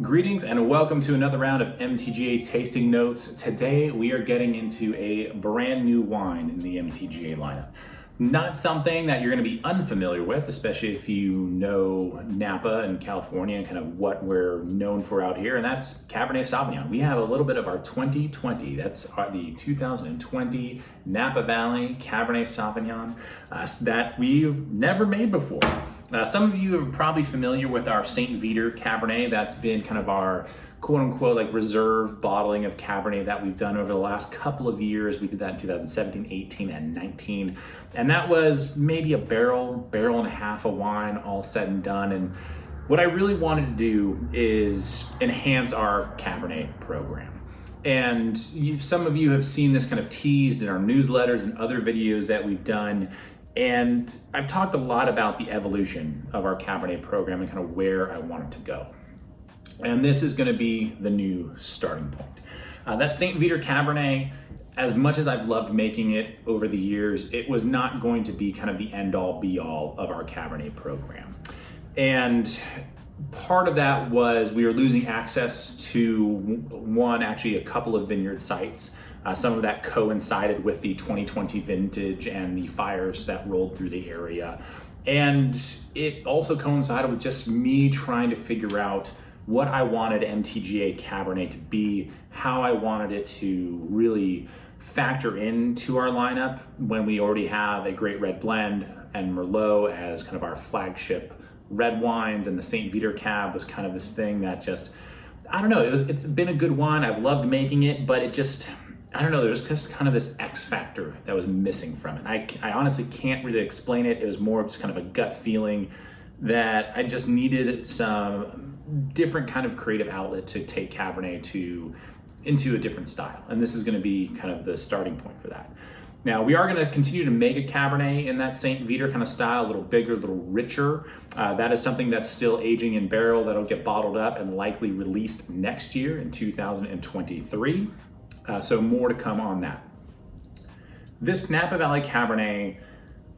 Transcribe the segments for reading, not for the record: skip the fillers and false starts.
Greetings and welcome to another round of MTGA Tasting Notes. Today we are getting into a brand new wine in the MTGA lineup. Not something that you're going to be unfamiliar with, especially if you know Napa and California and kind of what we're known for out here, and that's Cabernet Sauvignon. We have a little bit of our 2020, that's the 2020 Napa Valley Cabernet Sauvignon that we've never made before. Some of you are probably familiar with our Saint Veeder Cabernet. That's been kind of our quote-unquote like reserve bottling of Cabernet that we've done over the last couple of years. We did that in 2017, 18, and 19. And that was maybe a barrel and a half of wine all said and done. And what I really wanted to do is enhance our Cabernet program. And some of you have seen this kind of teased in our newsletters and other videos that we've done. And I've talked a lot about the evolution of our Cabernet program and kind of where I want it to go. And this is going to be the new starting point. That Saint Veeder Cabernet, as much as I've loved making it over the years, it was not going to be kind of the end-all be-all of our Cabernet program. And part of that was we were losing access to actually a couple of vineyard sites. Some of that coincided with the 2020 vintage and the fires that rolled through the area. And it also coincided with just me trying to figure out what I wanted MTGA Cabernet to be, how I wanted it to really factor into our lineup when we already have a great red blend and Merlot as kind of our flagship red wines, and the Saint Veeder Cab was kind of this thing that just, I don't know, it's been a good wine. I've loved making it, but it just, I don't know, there's just kind of this X factor that was missing from it. I honestly can't really explain it. It was more of just kind of a gut feeling that I just needed some different kind of creative outlet to take Cabernet into a different style. And this is going to be kind of the starting point for that. Now, we are going to continue to make a Cabernet in that Saint Veeder kind of style, a little bigger, a little richer. That is something that's still aging in barrel that'll get bottled up and likely released next year in 2023. So more to come on that. This Napa Valley Cabernet,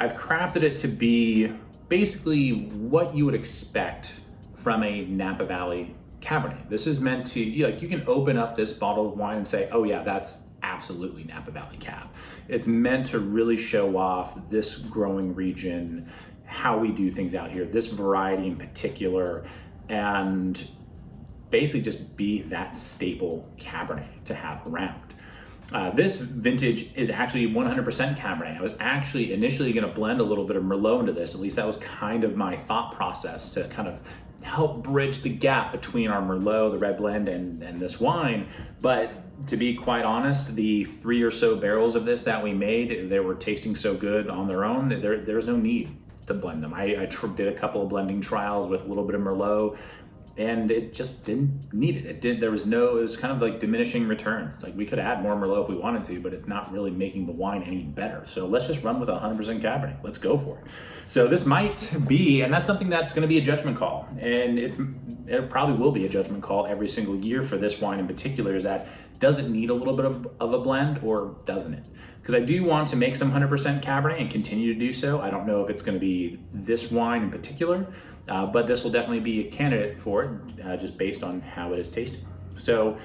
I've crafted it to be basically what you would expect from a Napa Valley Cabernet. This is meant to, you can open up this bottle of wine and say, oh yeah, that's absolutely Napa Valley Cab. It's meant to really show off this growing region, how we do things out here, this variety in particular, and basically just be that staple Cabernet to have around. This vintage is actually 100% Cabernet. I was actually initially going to blend a little bit of Merlot into this. At least that was kind of my thought process to kind of help bridge the gap between our Merlot, the red blend, and this wine. But to be quite honest, the 3 or so barrels of this that we made, they were tasting so good on their own that there's no need to blend them. I did a couple of blending trials with a little bit of Merlot, and it just didn't need it. It was kind of like diminishing returns. Like, we could add more Merlot if we wanted to, but it's not really making the wine any better. So let's just run with 100% Cabernet. Let's go for it. So this might be, and that's something that's gonna be a judgment call. And it probably will be a judgment call every single year for this wine in particular, is that, does it need a little bit of a blend or doesn't it? Because I do want to make some 100% Cabernet and continue to do so. I don't know if it's gonna be this wine in particular, but this will definitely be a candidate for it, just based on how it is tasting. So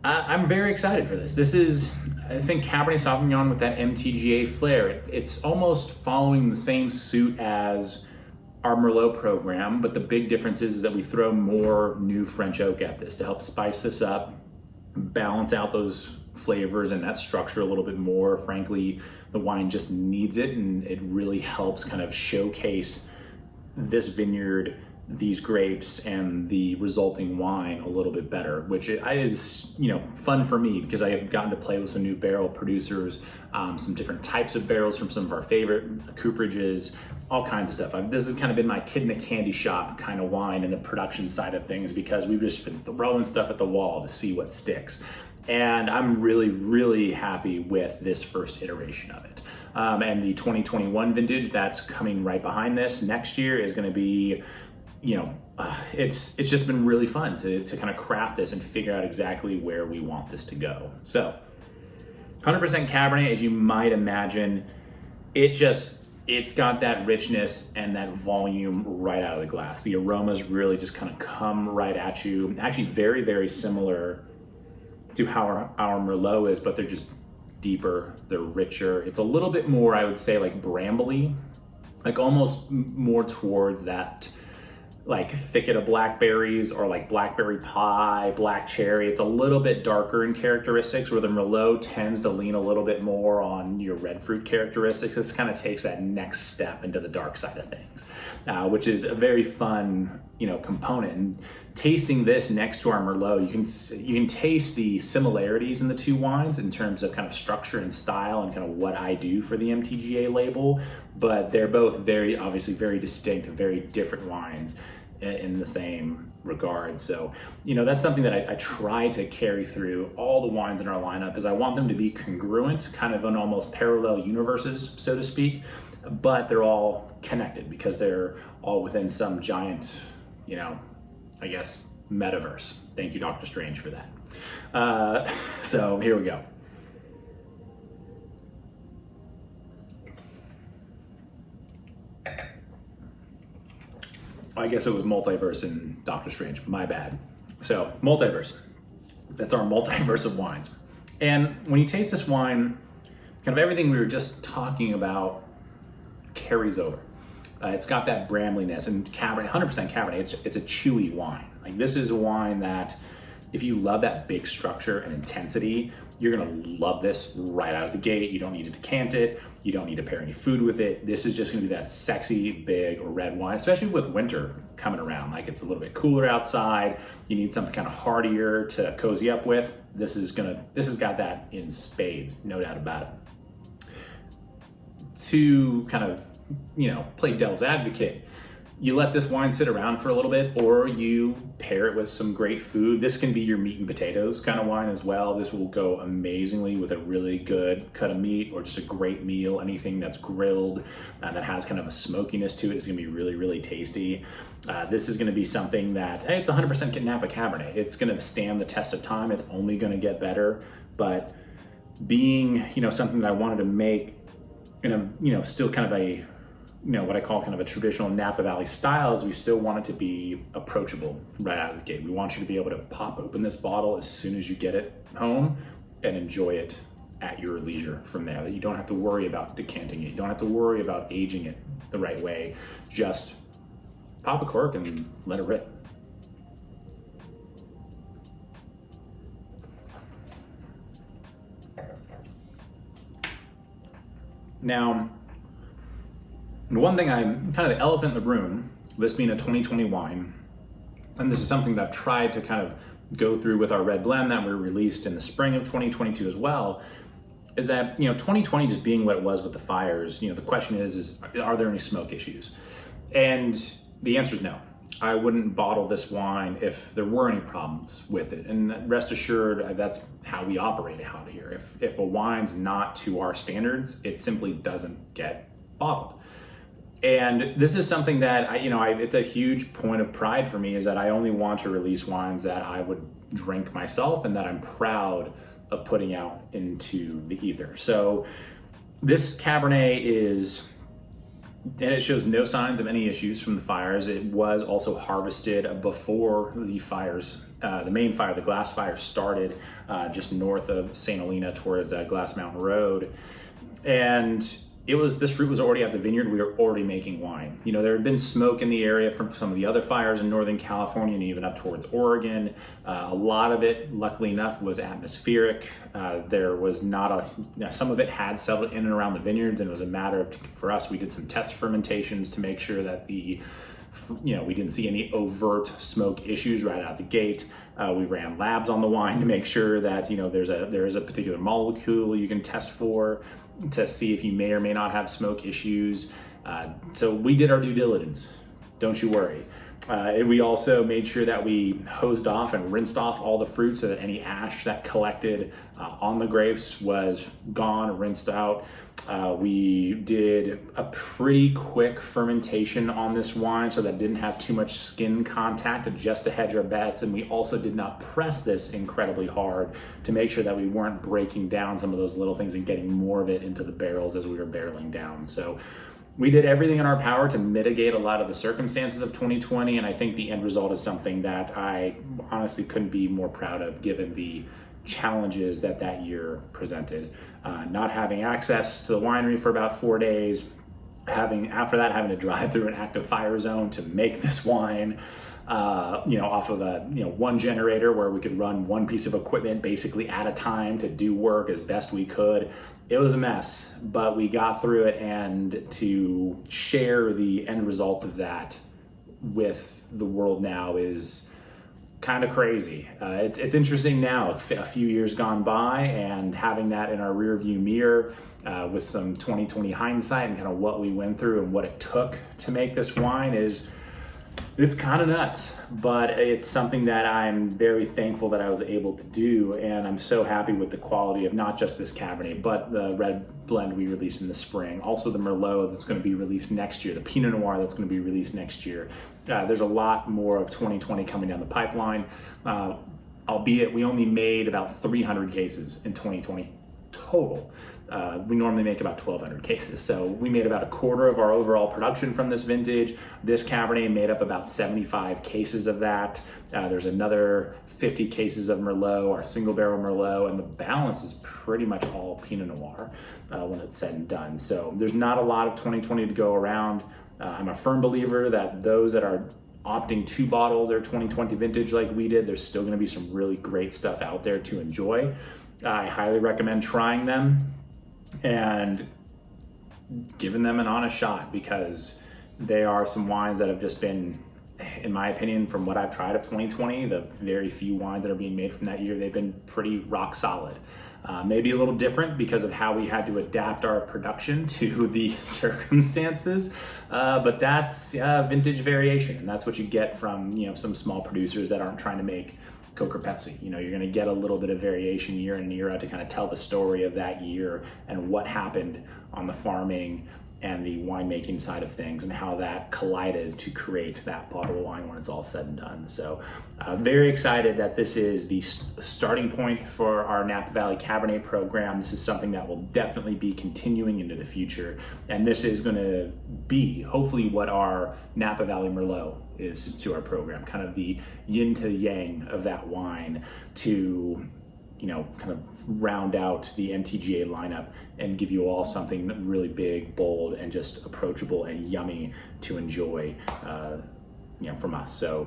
I'm very excited for this. This is, I think, Cabernet Sauvignon with that MTGA flair. It's almost following the same suit as our Merlot program, but the big difference is that we throw more new French oak at this to help spice this up, balance out those flavors and that structure a little bit more. Frankly, the wine just needs it, and it really helps kind of showcase this vineyard, these grapes, and the resulting wine a little bit better, which is fun for me because I have gotten to play with some new barrel producers, some different types of barrels from some of our favorite cooperages, all kinds of stuff. This has kind of been my kid in a candy shop kind of wine in the production side of things, because we've just been throwing stuff at the wall to see what sticks. And I'm really, really happy with this first iteration of it. And the 2021 vintage that's coming right behind this next year is going to be, it's just been really fun to kind of craft this and figure out exactly where we want this to go. So 100% Cabernet, as you might imagine, it just it's got that richness and that volume right out of the glass. The aromas really just kind of come right at you. Actually very, very similar to how our Merlot is, but they're just deeper, they're richer. It's a little bit more, I would say, like brambly, like almost more towards that like thicket of blackberries, or like blackberry pie, black cherry. It's a little bit darker in characteristics, where the Merlot tends to lean a little bit more on your red fruit characteristics. This kind of takes that next step into the dark side of things, which is a very fun, component. And tasting this next to our Merlot, you can taste the similarities in the two wines in terms of kind of structure and style and kind of what I do for the MTGA label, but they're both obviously very distinct and very different wines in the same regard. So, that's something that I try to carry through all the wines in our lineup, is I want them to be congruent, kind of in almost parallel universes, so to speak, but they're all connected because they're all within some giant, I guess, metaverse. Thank you, Dr. Strange, for that. So here we go. I guess it was multiverse in Doctor Strange, my bad. So multiverse, that's our multiverse of wines. And when you taste this wine, kind of everything we were just talking about carries over. It's got that brambliness, and Cabernet, 100% Cabernet, it's a chewy wine. Like, this is a wine that if you love that big structure and intensity, you're gonna love this right out of the gate. You don't need to decant it. You don't need to pair any food with it. This is just gonna be that sexy, big red wine, especially with winter coming around. Like, it's a little bit cooler outside. You need something kind of heartier to cozy up with. This has got that in spades, no doubt about it. To kind of, play devil's advocate, you let this wine sit around for a little bit, or you pair it with some great food. This can be your meat and potatoes kind of wine as well. This will go amazingly with a really good cut of meat, or just a great meal. Anything that's grilled that has kind of a smokiness to it is gonna be really, really tasty. This is gonna be something that, hey, it's 100% Napa Cabernet. It's gonna stand the test of time. It's only gonna get better. But being, something that I wanted to make in a, still kind of a, what I call kind of a traditional Napa Valley style, is we still want it to be approachable right out of the gate. We want you to be able to pop open this bottle as soon as you get it home and enjoy it at your leisure from there. That you don't have to worry about decanting it. You don't have to worry about aging it the right way. Just pop a cork and let it rip. Now, one thing I'm kind of the elephant in the room, this being a 2020 wine, and this is something that I've tried to kind of go through with our red blend that we released in the spring of 2022 as well, is that, 2020 just being what it was with the fires, the question is are there any smoke issues? And the answer is no. I wouldn't bottle this wine if there were any problems with it. And rest assured, that's how we operate out here. If a wine's not to our standards, it simply doesn't get bottled. And this is something that it's a huge point of pride for me, is that I only want to release wines that I would drink myself and that I'm proud of putting out into the ether. So this Cabernet and it shows no signs of any issues from the fires. It was also harvested before the fires, the main fire, the glass fire, started just north of St. Helena towards Glass Mountain Road. And this fruit was already at the vineyard. We were already making wine. There had been smoke in the area from some of the other fires in Northern California and even up towards Oregon. A lot of it, luckily enough, was atmospheric. There was not some of it had settled in and around the vineyards, and it was a matter of, for us, we did some test fermentations to make sure that we didn't see any overt smoke issues right out the gate. We ran labs on the wine to make sure that, there is a particular molecule you can test for to see if you may or may not have smoke issues. So we did our due diligence, don't you worry. We also made sure that we hosed off and rinsed off all the fruit so that any ash that collected on the grapes was gone, rinsed out. We did a pretty quick fermentation on this wine so that it didn't have too much skin contact, just to hedge our bets. And we also did not press this incredibly hard to make sure that we weren't breaking down some of those little things and getting more of it into the barrels as we were barreling down. So we did everything in our power to mitigate a lot of the circumstances of 2020, and I think the end result is something that I honestly couldn't be more proud of, given the challenges that that year presented. Not having access to the winery for about 4 days, after that having to drive through an active fire zone to make this wine, off of a one generator where we could run one piece of equipment basically at a time to do work as best we could. It was a mess, but we got through it, and to share the end result of that with the world now is kind of crazy. It's interesting now, a few years gone by, and having that in our rear view mirror with some 2020 hindsight and kind of what we went through and what it took to make this wine it's kind of nuts, but it's something that I'm very thankful that I was able to do, and I'm so happy with the quality of not just this Cabernet, but the red blend we released in the spring, also the Merlot that's going to be released next year, the Pinot Noir that's going to be released next year. There's a lot more of 2020 coming down the pipeline, albeit we only made about 300 cases in 2020 total. We normally make about 1,200 cases. So we made about a quarter of our overall production from this vintage. This Cabernet made up about 75 cases of that. There's another 50 cases of Merlot, our single barrel Merlot, and the balance is pretty much all Pinot Noir when it's said and done. So there's not a lot of 2020 to go around. I'm a firm believer that those that are opting to bottle their 2020 vintage like we did, there's still gonna be some really great stuff out there to enjoy. I highly recommend trying them and giving them an honest shot, because they are some wines that have just been, in my opinion, from what I've tried of 2020, the very few wines that are being made from that year, they've been pretty rock solid. Maybe a little different because of how we had to adapt our production to the circumstances, but that's vintage variation, and that's what you get from some small producers that aren't trying to make Coke or Pepsi. You're going to get a little bit of variation year in and year out to kind of tell the story of that year and what happened on the farming and the winemaking side of things and how that collided to create that bottle of wine when it's all said and done. So very excited that this is the starting point for our Napa Valley Cabernet program. This is something that will definitely be continuing into the future. And this is going to be hopefully what our Napa Valley Merlot is to our program, kind of the yin to yang of that wine to kind of round out the MTGA lineup and give you all something really big, bold, and just approachable and yummy to enjoy from us. So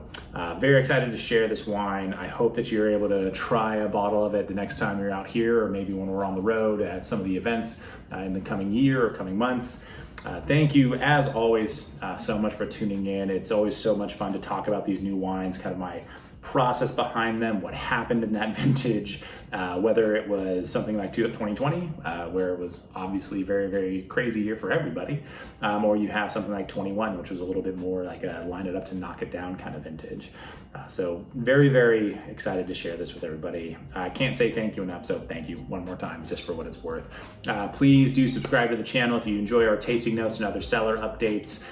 very excited to share this wine. I hope that you're able to try a bottle of it the next time you're out here, or maybe when we're on the road at some of the events in the coming year or coming months. Thank you, as always, so much for tuning in. It's always so much fun to talk about these new wines, kind of my process behind them, what happened in that vintage, whether it was something like 2020, where it was obviously very, very crazy year for everybody, or you have something like 21, which was a little bit more like a line it up to knock it down kind of vintage. So very, very excited to share this with everybody. I can't say thank you enough, so thank you one more time just for what it's worth. Please do subscribe to the channel if you enjoy our tasting notes and other cellar updates.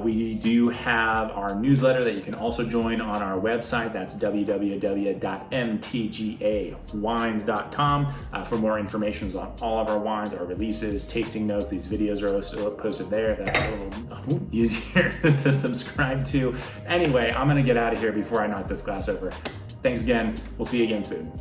We do have our newsletter that you can also join on our website. That's www.mtgawines.com for more information on all of our wines, our releases, tasting notes. These videos are also posted there. That's a little easier to subscribe to. Anyway, I'm going to get out of here before I knock this glass over. Thanks again. We'll see you again soon.